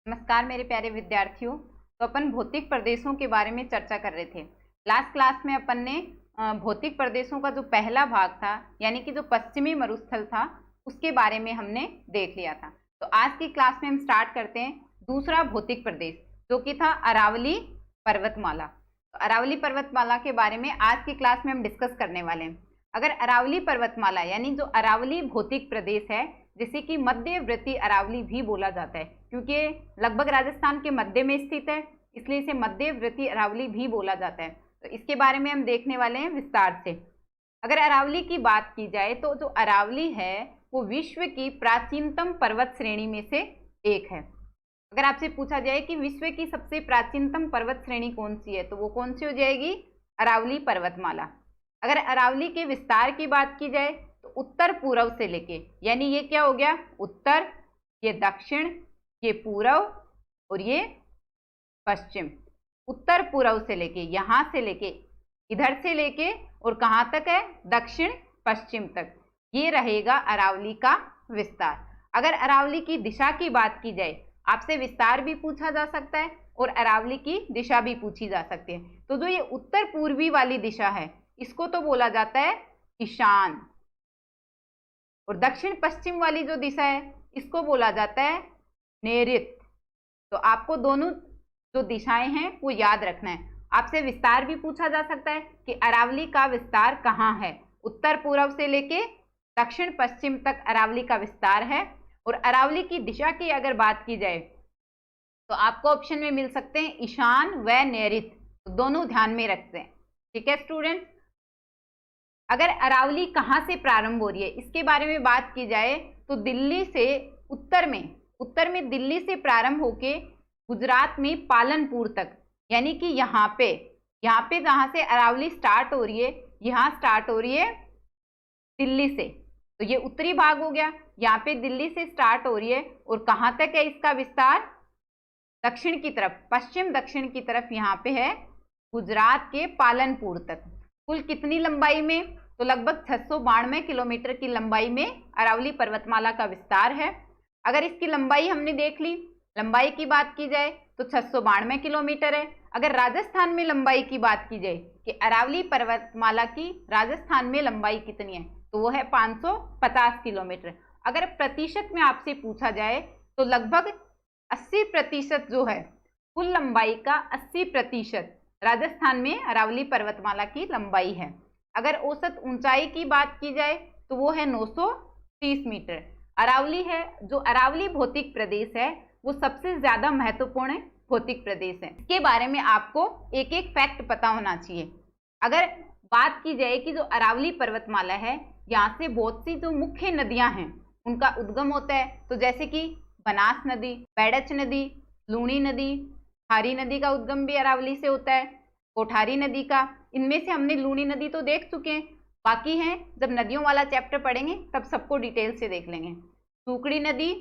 नमस्कार मेरे प्यारे विद्यार्थियों। तो अपन भौतिक प्रदेशों के बारे में चर्चा कर रहे थे। लास्ट क्लास में अपन ने भौतिक प्रदेशों का जो पहला भाग था यानी कि जो पश्चिमी मरुस्थल था उसके बारे में हमने देख लिया था। तो आज की क्लास में हम स्टार्ट करते हैं दूसरा भौतिक प्रदेश जो कि था अरावली पर्वतमाला। तो अरावली पर्वतमाला के बारे में आज की क्लास में हम डिस्कस करने वाले हैं। अगर अरावली पर्वतमाला यानी जो अरावली भौतिक प्रदेश है जिसे कि मध्यवर्ती अरावली भी बोला जाता है, क्योंकि लगभग राजस्थान के मध्य में स्थित है इसलिए इसे मध्यवर्ती अरावली भी बोला जाता है। तो इसके बारे में हम देखने वाले हैं विस्तार से। अगर अरावली की बात की जाए तो जो अरावली है वो विश्व की प्राचीनतम पर्वत श्रेणी में से एक है। अगर आपसे पूछा जाए कि विश्व की सबसे प्राचीनतम पर्वत श्रेणी कौन सी है तो वो कौन सी हो जाएगी? अरावली पर्वतमाला। अगर अरावली के विस्तार की बात की जाए तो उत्तर पूर्व से लेके, यानी ये क्या हो गया, उत्तर, ये दक्षिण, ये पूर्व और ये पश्चिम। उत्तर पूर्व से लेके, यहां से लेके, इधर से लेके और कहां तक है, दक्षिण पश्चिम तक, ये रहेगा अरावली का विस्तार। अगर अरावली की दिशा की बात की जाए, आपसे विस्तार भी पूछा जा सकता है और अरावली की दिशा भी पूछी जा सकती है। तो जो ये उत्तर पूर्वी वाली दिशा है इसको तो बोला जाता है ईशान, और दक्षिण पश्चिम वाली जो दिशा है इसको बोला जाता है नैऋत्य। तो आपको दोनों जो दिशाएं हैं वो याद रखना है। आपसे विस्तार भी पूछा जा सकता है कि अरावली का विस्तार कहाँ है। उत्तर पूर्व से लेके दक्षिण पश्चिम तक अरावली का विस्तार है। और अरावली की दिशा की अगर बात की जाए तो आपको ऑप्शन में मिल सकते हैं ईशान व नैऋत्य, तो दोनों ध्यान में रखते हैं। ठीक है स्टूडेंट। अगर अरावली कहाँ से प्रारंभ हो रही है इसके बारे में बात की जाए तो दिल्ली से उत्तर में दिल्ली से प्रारंभ होके गुजरात में पालनपुर तक, यानी कि यहाँ पे जहाँ से अरावली स्टार्ट हो रही है, यहाँ स्टार्ट हो रही है दिल्ली से, तो ये उत्तरी भाग हो गया। यहाँ पे दिल्ली से स्टार्ट हो रही है और कहाँ तक है इसका विस्तार? दक्षिण की तरफ, पश्चिम दक्षिण की तरफ यहाँ पे है गुजरात के पालनपुर तक। कुल कितनी लंबाई में? तो लगभग 692 किलोमीटर की लंबाई में अरावली पर्वतमाला का विस्तार है। अगर इसकी लंबाई हमने देख ली, लंबाई की बात की जाए तो 692 किलोमीटर है। अगर राजस्थान में लंबाई की बात की जाए कि अरावली पर्वतमाला की राजस्थान में लंबाई कितनी है तो वो है 550 किलोमीटर। अगर प्रतिशत में आपसे पूछा जाए तो लगभग 80% जो है कुल लंबाई का 80% राजस्थान में अरावली पर्वतमाला की लंबाई है। अगर औसत ऊंचाई की बात की जाए तो वो है 930 मीटर। अरावली है जो अरावली भौतिक प्रदेश है वो सबसे ज्यादा महत्वपूर्ण भौतिक प्रदेश है। इसके बारे में आपको एक एक फैक्ट पता होना चाहिए। अगर बात की जाए कि जो अरावली पर्वतमाला है यहाँ से बहुत सी जो मुख्य नदियां हैं उनका उद्गम होता है, तो जैसे कि बनास नदी, बैडच नदी, लूणी नदी, खारी नदी का उद्गम भी अरावली से होता है, कोठारी नदी का। इनमें से हमने लूणी नदी तो देख चुके हैं, बाकी हैं जब नदियों वाला चैप्टर पढ़ेंगे तब सबको डिटेल से देख लेंगे। सुकड़ी नदी,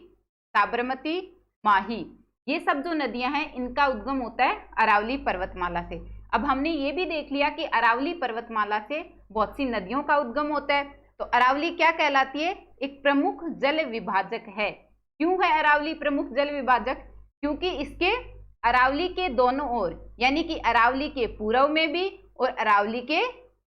साबरमती, माही, ये सब जो नदियां हैं इनका उद्गम होता है अरावली पर्वतमाला से। अब हमने ये भी देख लिया कि अरावली पर्वतमाला से बहुत सी नदियों का उद्गम होता है। तो अरावली क्या कहलाती है? एक प्रमुख जल विभाजक है। क्यों है अरावली प्रमुख जल विभाजक? क्योंकि इसके अरावली के दोनों ओर, यानी कि अरावली के पूर्व में भी और अरावली के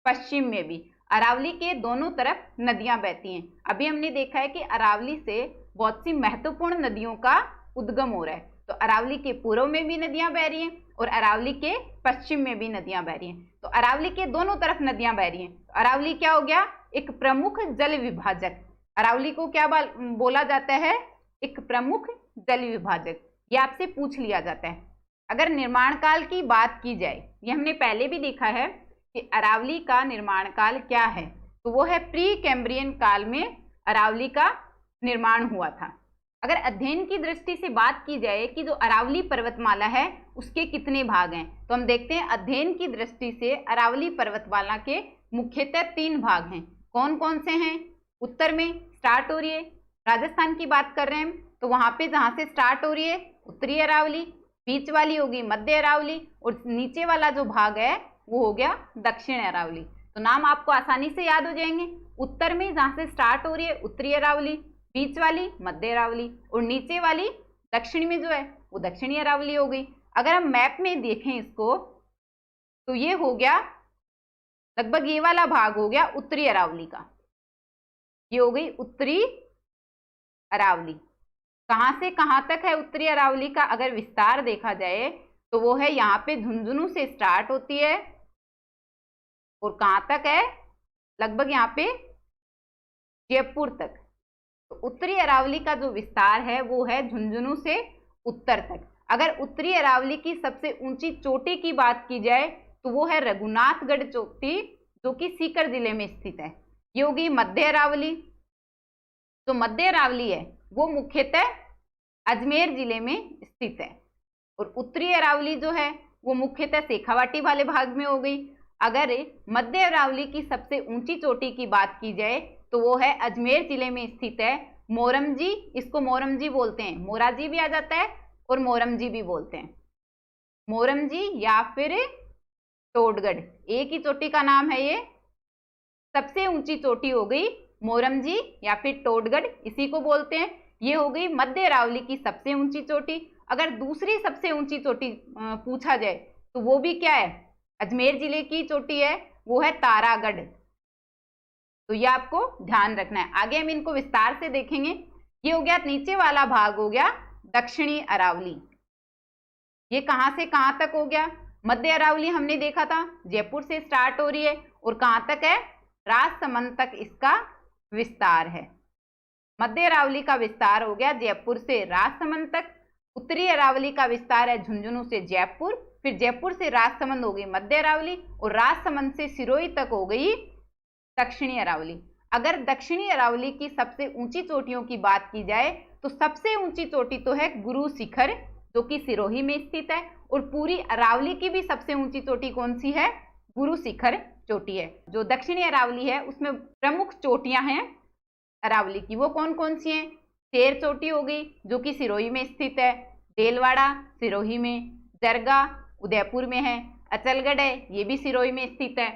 पश्चिम में भी, अरावली के दोनों तरफ नदियां बहती हैं। अभी हमने देखा है कि अरावली से बहुत सी महत्वपूर्ण नदियों का उद्गम हो रहा है। तो अरावली के पूर्व में भी नदियां बह रही हैं और अरावली के पश्चिम में भी नदियां बह रही हैं। तो अरावली के दोनों तरफ नदियां बह रही हैं। तो अरावली क्या हो गया? एक प्रमुख जल विभाजक। अरावली को क्या बोला जाता है? एक प्रमुख जल विभाजक। ये आपसे पूछ लिया जाता है। अगर निर्माण काल की बात की जाए, ये हमने पहले भी देखा है कि अरावली का निर्माण काल क्या है, तो वो है प्री कैम्ब्रियन काल में अरावली का निर्माण हुआ था। अगर अध्ययन की दृष्टि से बात की जाए कि जो अरावली पर्वतमाला है उसके कितने भाग हैं, तो हम देखते हैं अध्ययन की दृष्टि से अरावली पर्वतमाला के मुख्यतः 3 भाग हैं। कौन कौन से हैं? उत्तर में स्टार्ट हो रही है, राजस्थान की बात कर रहे हैं तो वहां पे जहां से स्टार्ट हो रही है उत्तरी अरावली, बीच वाली होगी मध्य अरावली और नीचे वाला जो भाग है वो हो गया दक्षिण अरावली। तो नाम आपको आसानी से याद हो जाएंगे। उत्तर में जहां से स्टार्ट हो रही है उत्तरी अरावली, बीच वाली मध्य अरावली और नीचे वाली दक्षिण में जो है वो दक्षिणी अरावली हो गई। अगर हम मैप में देखें इसको तो ये हो गया लगभग, ये वाला भाग हो गया उत्तरी अरावली का, ये हो गई उत्तरी अरावली। कहां से कहां तक है उत्तरी अरावली का अगर विस्तार देखा जाए तो वो है यहाँ पे झुंझुनू से स्टार्ट होती है और कहां तक है, लगभग यहाँ पे जयपुर तक। तो उत्तरी अरावली का जो विस्तार है वो है झुंझुनू से उत्तर तक। अगर उत्तरी अरावली की सबसे ऊंची चोटी की बात की जाए तो वो है रघुनाथगढ़ चोटी, जो कि सीकर जिले में स्थित है। ये होगी मध्य अरावली। तो मध्य अरावली है वो मुख्यतः अजमेर जिले में स्थित है और उत्तरी अरावली जो है वो मुख्यतः शेखावाटी वाले भाग में हो गई। अगर मध्य अरावली की सबसे ऊंची चोटी की बात की जाए तो वो है अजमेर जिले में स्थित है मोरमजी, इसको मोरमजी बोलते हैं, मोराजी भी आ जाता है और मोरमजी भी बोलते हैं, मोरमजी या फिर टोडगढ़, एक ही चोटी का नाम है ये। सबसे ऊंची चोटी हो गई मोरमजी या फिर टोडगढ़, इसी को बोलते हैं। ये हो गई मध्य अरावली की सबसे ऊंची चोटी। अगर दूसरी सबसे ऊंची चोटी पूछा जाए तो वो भी क्या है, अजमेर जिले की चोटी है, वो है तारागढ़। तो ये आपको ध्यान रखना है। आगे हम इनको विस्तार से देखेंगे। ये हो गया नीचे वाला भाग, हो गया दक्षिणी अरावली। ये कहां से कहां तक हो गया, मध्य अरावली हमने देखा था जयपुर से स्टार्ट हो रही है और कहां तक है, राजसमंद तक इसका विस्तार है। मध्य अरावली का विस्तार हो गया जयपुर से राजसमंद तक। उत्तरी अरावली का विस्तार है झुंझुनू से जयपुर, फिर जयपुर से राजसमंद हो गई मध्य अरावली और राजसमंद से सिरोही तक हो गई दक्षिणी अरावली। अगर दक्षिणी अरावली की सबसे ऊंची चोटियों की बात की जाए तो सबसे ऊंची चोटी तो है गुरु शिखर, जो कि सिरोही में स्थित है, और पूरी अरावली की भी सबसे ऊंची चोटी कौन सी है, गुरु शिखर चोटी है। जो दक्षिणी अरावली है उसमें प्रमुख चोटियां हैं अरावली की, वो कौन कौन सी हैं, शेर चोटी हो गई जो कि सिरोही में स्थित है, देलवाड़ा सिरोही में, जरगा उदयपुर में है, अचलगढ़ है ये भी सिरोही में स्थित है।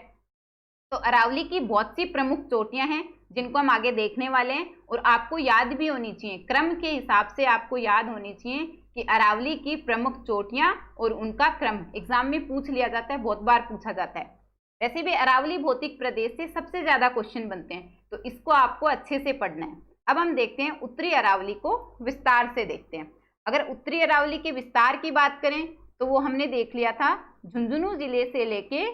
तो अरावली की बहुत सी प्रमुख चोटियां हैं जिनको हम आगे देखने वाले हैं और आपको याद भी होनी चाहिए, क्रम के हिसाब से आपको याद होनी चाहिए कि अरावली की प्रमुख चोटियां और उनका क्रम एग्जाम में पूछ लिया जाता है, बहुत बार पूछा जाता है। वैसे भी अरावली भौतिक प्रदेश से सबसे ज्यादा क्वेश्चन बनते हैं, तो इसको आपको अच्छे से पढ़ना है। अब हम देखते हैं उत्तरी अरावली को विस्तार से देखते हैं। अगर उत्तरी अरावली के विस्तार की बात करें तो वो हमने देख लिया था, झुंझुनू जिले से लेके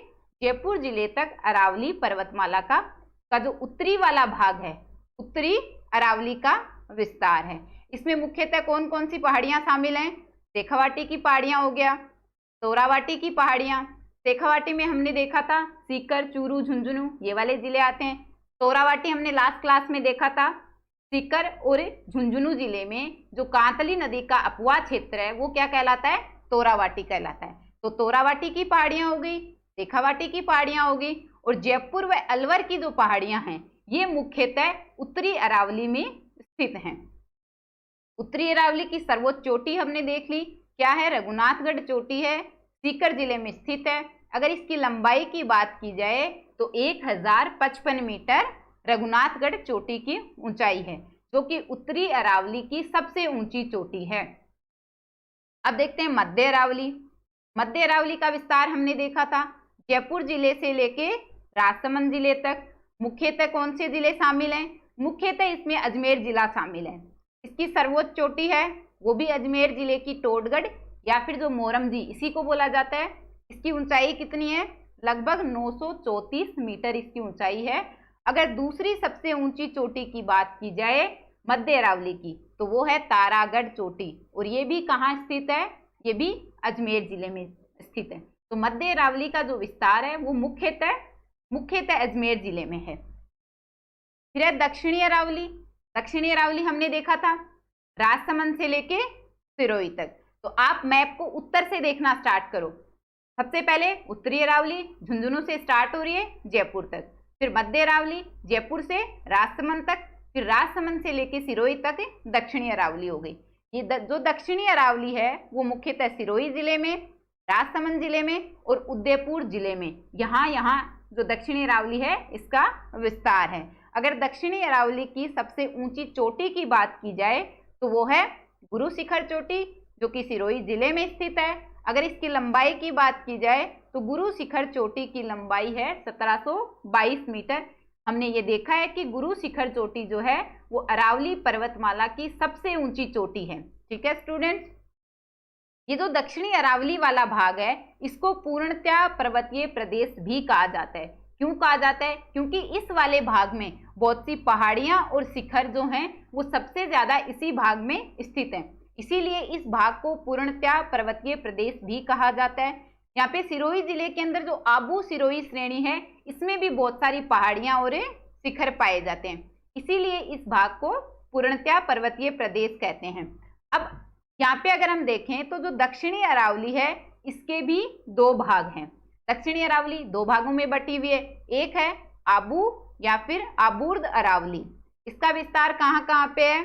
जयपुर जिले तक अरावली पर्वतमाला का जो उत्तरी वाला भाग है, उत्तरी अरावली का विस्तार है। इसमें मुख्यतः कौन कौन सी पहाड़ियां शामिल हैं, शेखावाटी की पहाड़ियां हो गया, तोरावाटी की पहाड़ियां। शेखावाटी में हमने देखा था सीकर, चूरू, झुंझुनू ये वाले जिले आते हैं। तोरावाटी हमने लास्ट क्लास में देखा था, सीकर और झुंझुनू जिले में जो कांतली नदी का अपवा क्षेत्र है वो क्या कहलाता है, तोरावाटी कहलाता है। तो तोरावाटी की पहाड़ियां हो गई, शेखावाटी की पहाड़ियां हो गई, और जयपुर व अलवर की जो पहाड़ियां हैं ये मुख्यतः उत्तरी अरावली में स्थित हैं। उत्तरी अरावली की सर्वोच्च चोटी हमने देख ली, क्या है, रघुनाथगढ़ चोटी है, सीकर जिले में स्थित है। अगर इसकी लंबाई की बात की जाए तो 1055 मीटर रघुनाथगढ़ चोटी की ऊंचाई है, जो कि उत्तरी अरावली की सबसे ऊंची चोटी है। अब देखते हैं मध्य अरावली। मध्य अरावली का विस्तार हमने देखा था जयपुर जिले से लेके राजसमंद जिले तक। मुख्यतः कौन से जिले शामिल हैं, मुख्यतः इसमें अजमेर जिला शामिल है। इसकी सर्वोच्च चोटी है वो भी अजमेर जिले की टोडगढ़ या फिर जो मोरमजी इसी को बोला जाता है। इसकी ऊंचाई कितनी है, लगभग 934 मीटर इसकी ऊंचाई है। अगर दूसरी सबसे ऊंची चोटी की बात की जाए मध्य अरावली की तो वो है तारागढ़ चोटी, और ये भी कहाँ स्थित है, ये भी अजमेर जिले में स्थित है। तो मध्य अरावली का जो विस्तार है वो मुख्यतः अजमेर जिले में है। फिर है दक्षिणी अरावली। दक्षिणी अरावली हमने देखा था राजसमंद से लेके सिरोही तक। तो आप मैप को उत्तर से देखना स्टार्ट करो। सबसे पहले उत्तरी अरावली झुंझुनू से स्टार्ट हो रही है जयपुर तक, फिर मध्य अरावली जयपुर से राजसमंद तक, फिर राजसमंद से लेके सिरोही तक दक्षिणी अरावली हो गई। ये जो दक्षिणी अरावली है वो मुख्यतः सिरोही जिले में, राजसमंद जिले में और उदयपुर जिले में, यहाँ जो दक्षिणी अरावली है इसका विस्तार है। अगर दक्षिणी अरावली की सबसे ऊंची चोटी की बात की जाए तो वो है गुरु शिखर चोटी, जो कि सिरोही जिले में स्थित है। अगर इसकी लंबाई की बात की जाए तो गुरु शिखर चोटी की लंबाई है 1722 मीटर। हमने ये देखा है कि गुरु शिखर चोटी जो है वो अरावली पर्वतमाला की सबसे ऊंची चोटी है। ठीक है स्टूडेंट्स, ये जो दक्षिणी अरावली वाला भाग है इसको पूर्णतया पर्वतीय प्रदेश भी कहा जाता है। क्यों कहा जाता है? क्योंकि इस वाले भाग में बहुत सी पहाड़ियां और शिखर जो हैं वो सबसे ज्यादा इसी भाग में स्थित हैं, इसीलिए इस भाग को पूर्णतया पर्वतीय प्रदेश भी कहा जाता है। यहाँ पे सिरोही जिले के अंदर जो आबू सिरोही श्रेणी है इसमें भी बहुत सारी पहाड़ियां और शिखर पाए जाते हैं, इसीलिए इस भाग को पूर्णतया पर्वतीय प्रदेश कहते हैं। अब यहाँ पे अगर हम देखें तो जो दक्षिणी अरावली है इसके भी दो भाग हैं। दक्षिणी अरावली दो भागों में बटी हुई है, एक है आबू या फिर आबूर्द अरावली। इसका विस्तार कहाँ कहाँ पे है?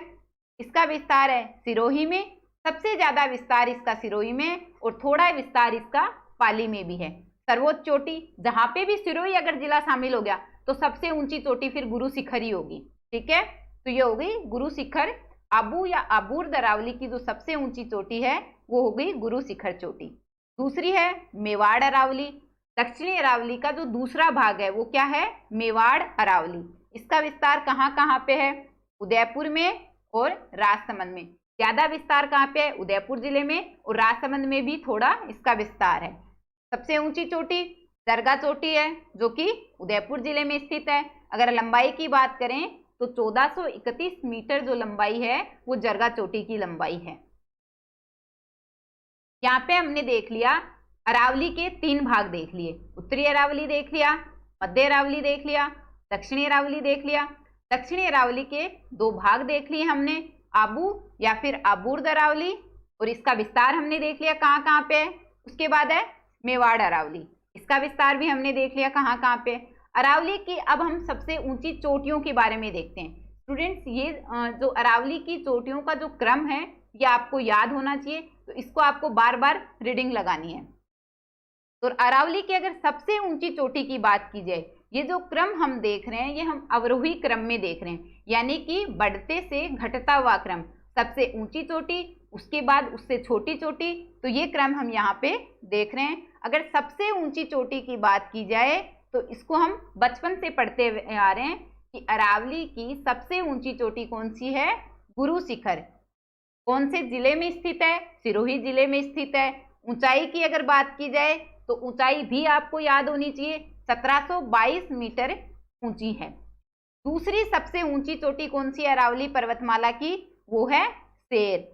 इसका विस्तार है सिरोही में, सबसे ज्यादा विस्तार इसका सिरोही में और थोड़ा विस्तार इसका पाली में भी है। सर्वोच्च चोटी जहां पे भी सिरोही अगर जिला शामिल हो गया तो सबसे ऊंची चोटी फिर गुरु शिखर ही होगी। ठीक है, तो ये हो गई गुरु शिखर। आबू या आबूर्द अरावली की जो सबसे ऊंची चोटी है वो हो गई गुरु शिखर चोटी। दूसरी है मेवाड़ अरावली। दक्षिणी अरावली का जो दूसरा भाग है वो क्या है? मेवाड़ अरावली। इसका विस्तार कहाँ कहाँ पे है? उदयपुर में और राजसमंद में। ज्यादा विस्तार कहाँ पे है? उदयपुर जिले में, और राजसमंद में भी थोड़ा इसका विस्तार है। सबसे ऊंची चोटी जरगा चोटी है जो कि उदयपुर जिले में स्थित है। अगर लंबाई की बात करें तो 1431 मीटर जो लंबाई है वो जरगा चोटी की लंबाई है। यहाँ पे हमने देख लिया अरावली के तीन भाग देख लिए, उत्तरी अरावली देख लिया, मध्य अरावली देख लिया, दक्षिणी अरावली देख लिया। दक्षिणी अरावली के दो भाग देख लिए हमने, आबू या फिर आबूर्द अरावली, और इसका विस्तार हमने देख लिया कहाँ कहाँ पे है। उसके बाद है मेवाड़ अरावली, इसका विस्तार भी हमने देख लिया कहाँ कहाँ पे। अरावली की अब हम सबसे ऊंची चोटियों के बारे में देखते हैं। स्टूडेंट्स, ये जो अरावली की चोटियों का जो क्रम है ये आपको याद होना चाहिए, तो इसको आपको बार बार रीडिंग लगानी है। तो अरावली की अगर सबसे ऊंची चोटी की बात की जाए, ये जो क्रम हम देख रहे हैं ये हम अवरोही क्रम में देख रहे हैं, यानी कि बढ़ते से घटता हुआ क्रम। सबसे ऊंची चोटी, उसके बाद उससे छोटी चोटी, तो ये क्रम हम यहाँ पे देख रहे हैं। अगर सबसे ऊंची चोटी की बात की जाए तो इसको हम बचपन से पढ़ते आ रहे हैं कि अरावली की सबसे ऊंची चोटी कौन सी है? गुरु शिखर। कौन से जिले में स्थित है? सिरोही जिले में स्थित है। ऊंचाई की अगर बात की जाए तो ऊंचाई भी आपको याद होनी चाहिए, 1722 मीटर ऊंची है। दूसरी सबसे ऊंची चोटी कौन सी अरावली पर्वतमाला की? वो है सेर।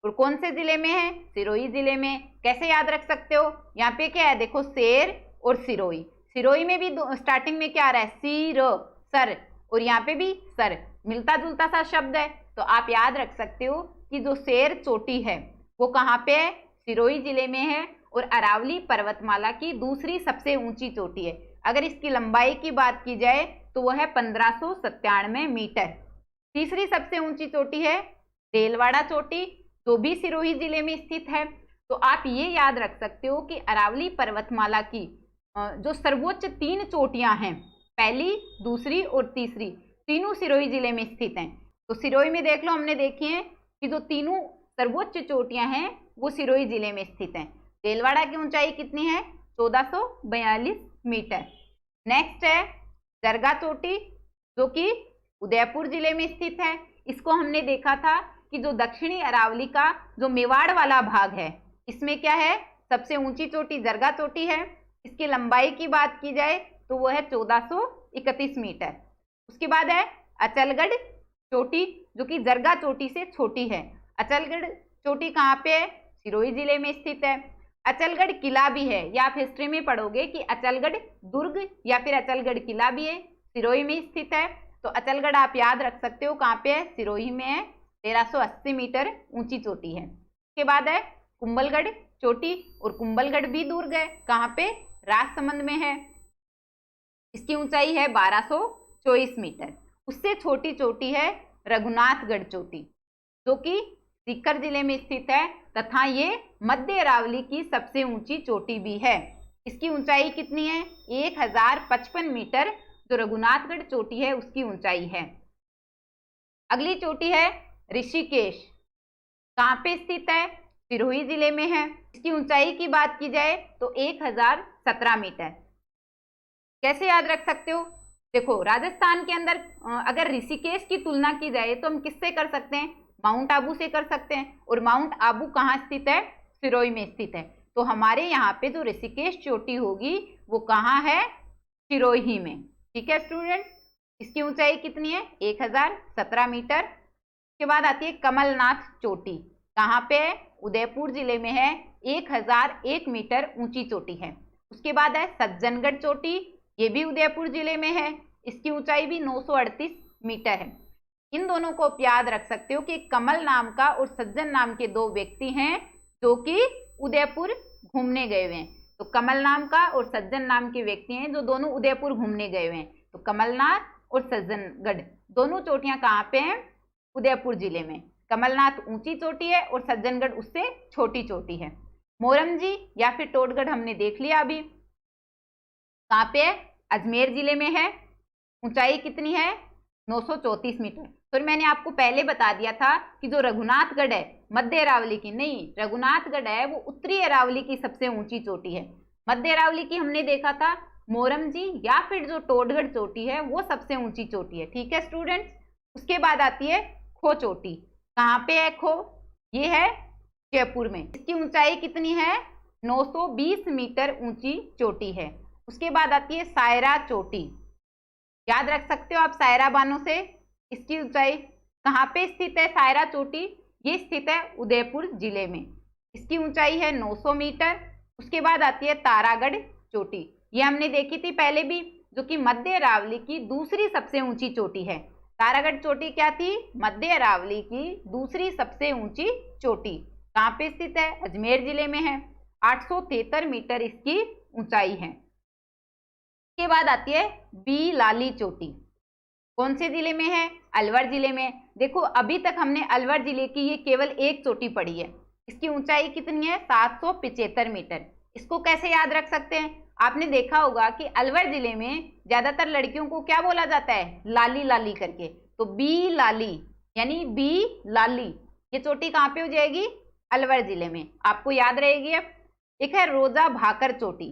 और कौन से जिले में है? सिरोही जिले में। कैसे याद रख सकते हो? यहाँ पे क्या है देखो, सेर और सिरोही। सिरोही में भी स्टार्टिंग में क्या आ रहा है? सीर, सर, और यहाँ पे भी सर, मिलता जुलता सा शब्द है, तो आप याद रख सकते हो कि जो सेर चोटी है वो कहाँ पे है? सिरोही जिले में है, और अरावली पर्वतमाला की दूसरी सबसे ऊंची चोटी है। अगर इसकी लंबाई की बात की जाए तो वह है 1597 मीटर। तीसरी सबसे ऊंची चोटी है देलवाड़ा चोटी, जो भी सिरोही जिले में स्थित है। तो आप ये याद रख सकते हो कि अरावली पर्वतमाला की जो सर्वोच्च तीन चोटियां हैं, पहली, दूसरी और तीसरी, तीनों सिरोही जिले में स्थित हैं। तो सिरोही में देख लो, हमने देखी है कि जो तीनों सर्वोच्च चोटियां हैं वो सिरोही जिले में स्थित हैं। देलवाड़ा की ऊंचाई कितनी है? 1442 मीटर। नेक्स्ट है जरगा चोटी, जो कि उदयपुर जिले में स्थित है। इसको हमने देखा था कि जो दक्षिणी अरावली का जो मेवाड़ वाला भाग है इसमें क्या है? सबसे ऊंची चोटी जरगा चोटी है। इसकी लंबाई की बात की जाए तो वो है 1431 मीटर। उसके बाद है अचलगढ़ चोटी, जो कि जरगा चोटी से छोटी है। अचलगढ़ चोटी कहाँ पे है? सिरोही जिले में स्थित है। अचलगढ़ किला भी है, या आप हिस्ट्री में पढ़ोगे कि अचलगढ़ दुर्ग या फिर अचलगढ़ किला भी है, सिरोही में स्थित है। तो अचलगढ़ आप याद रख सकते हो कहाँ पे है? सिरोही में है। 1380 मीटर ऊंची चोटी है। उसके बाद है कुंभलगढ़ चोटी, और कुंभलगढ़ भी दुर्ग है, कहाँ पे? राजसमंद में है। इसकी ऊंचाई है 1224 मीटर। उससे छोटी चोटी है रघुनाथगढ़ चोटी, जो कि सीकर जिले में स्थित है, तथा ये मध्य अरावली की सबसे ऊंची चोटी भी है। इसकी ऊंचाई कितनी है? 1055 मीटर जो रघुनाथगढ़ चोटी है उसकी ऊंचाई है। अगली चोटी है ऋषिकेश। कहाँ पे स्थित है? सिरोही जिले में है। इसकी ऊंचाई की बात की जाए तो 1017 मीटर। कैसे याद रख सकते हो? देखो, राजस्थान के अंदर अगर ऋषिकेश की तुलना की जाए तो हम किससे कर सकते हैं? माउंट आबू से कर सकते हैं। और माउंट आबू कहाँ स्थित है? सिरोही में स्थित है। तो हमारे यहाँ पे जो ऋषिकेश चोटी होगी वो कहाँ है? सिरोही में। ठीक है स्टूडेंट, इसकी ऊंचाई कितनी है? 1017 मीटर। उसके बाद आती है कमलनाथ चोटी। कहाँ पे है? उदयपुर जिले में है। 1001 मीटर ऊंची चोटी है। उसके बाद है सज्जनगढ़ चोटी, ये भी उदयपुर जिले में है। इसकी ऊंचाई भी 938 मीटर है। इन दोनों को आप याद रख सकते हो कि कमल नाम का और सज्जन नाम के दो व्यक्ति हैं जो कि उदयपुर घूमने गए हुए हैं। तो कमल नाम का और सज्जन नाम के व्यक्ति हैं जो दोनों उदयपुर घूमने गए हुए हैं। तो कमलनाथ और सज्जनगढ़ दोनों चोटियां कहाँ पे हैं? उदयपुर जिले में। कमलनाथ ऊंची चोटी है और सज्जनगढ़ उससे छोटी चोटी है। मोरमजी या फिर टोटगढ़ हमने देख लिया अभी। कहाँ पे है? अजमेर जिले में है। ऊंचाई कितनी है? 934 मीटर। फिर मैंने आपको पहले बता दिया था कि जो रघुनाथगढ़ है मध्य अरावली की, नहीं, रघुनाथगढ़ है वो उत्तरी अरावली की सबसे ऊंची चोटी है। मध्य अरावली की हमने देखा था मोरमजी या फिर जो टोटगढ़ चोटी है वो सबसे ऊंची चोटी है। ठीक है स्टूडेंट्स, उसके बाद आती है खो चोटी। कहाँ पे है खो? ये है जयपुर में। इसकी ऊंचाई कितनी है? 920 मीटर ऊंची चोटी है। उसके बाद आती है सायरा चोटी। याद रख सकते हो आप सायरा बानो से। इसकी ऊंचाई कहाँ पे स्थित है? सायरा चोटी ये स्थित है उदयपुर जिले में। इसकी ऊंचाई है 900 मीटर। उसके बाद आती है तारागढ़ चोटी, ये हमने देखी थी पहले भी, जो कि मध्य अरावली की दूसरी सबसे ऊंची चोटी है। तारागढ़ चोटी क्या थी? मध्य अरावली की दूसरी सबसे ऊंची चोटी। कहाँ पे स्थित है? अजमेर जिले में है। 873 मीटर इसकी ऊंचाई है। के बाद आती है बी लाली चोटी। कौन से जिले में है? अलवर जिले में। देखो, अभी तक हमने अलवर जिले की ये केवल एक चोटी पढ़ी है। इसकी ऊंचाई कितनी है? 775 मीटर। इसको कैसे याद रख सकते हैं? आपने देखा होगा कि अलवर जिले में ज्यादातर लड़कियों को क्या बोला जाता है? लाली लाली करके। तो बी लाली यानी बी लाली ये चोटी कहाँ पे हो जाएगी? अलवर जिले में। आपको याद रहेगी। अब एक है रोजा भाकर चोटी,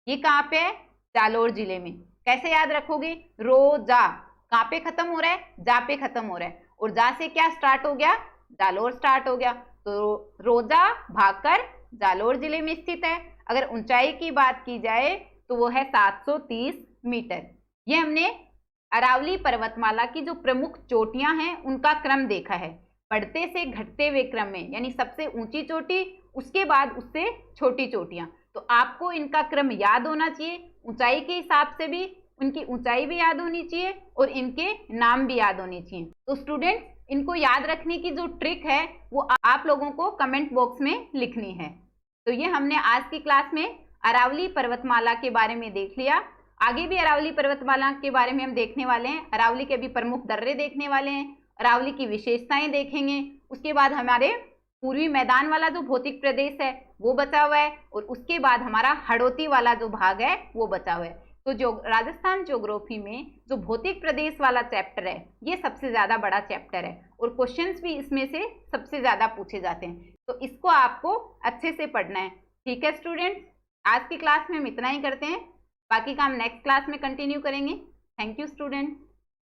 ये कहाँ पे है? जालोर जिले में। कैसे याद रखोगे? रोजा कहाँ पे खत्म हो रहा है? जा पे खत्म हो रहा है। और जा से क्या स्टार्ट हो गया? जालोर स्टार्ट हो गया। तो रोजा भाकर जालोर जिले में स्थित है। अगर ऊंचाई की बात की जाए तो वो है 730 मीटर। ये हमने अरावली पर्वतमाला की जो प्रमुख चोटियां हैं उनका क्रम देखा है, बढ़ते से घटते हुए क्रम में, यानी सबसे ऊंची चोटी, उसके बाद उससे छोटी चोटियां। तो आपको इनका क्रम याद होना चाहिए। ऊंचाई के हिसाब से भी उनकी ऊंचाई भी याद होनी चाहिए और इनके नाम भी याद होने चाहिए। तो स्टूडेंट्स, इनको याद रखने की जो ट्रिक है वो आप लोगों को कमेंट बॉक्स में लिखनी है। तो ये हमने आज की क्लास में अरावली पर्वतमाला के बारे में देख लिया। आगे भी अरावली पर्वतमाला के बारे में हम देखने वाले हैं। अरावली के भी प्रमुख दर्रे देखने वाले हैं, अरावली की विशेषताएं देखेंगे। उसके बाद हमारे पूर्वी मैदान वाला जो भौतिक प्रदेश है वो बचा हुआ है, और उसके बाद हमारा हड़ौती वाला जो भाग है वो बचा हुआ है। तो जो राजस्थान ज्योग्राफी में जो भौतिक प्रदेश वाला चैप्टर है ये सबसे ज्यादा बड़ा चैप्टर है, और क्वेश्चंस भी इसमें से सबसे ज्यादा पूछे जाते हैं। तो इसको आपको अच्छे से पढ़ना है। ठीक है स्टूडेंट्स, आज की क्लास में हम इतना ही करते हैं, बाकी काम नेक्स्ट क्लास में कंटिन्यू करेंगे। Thank you students.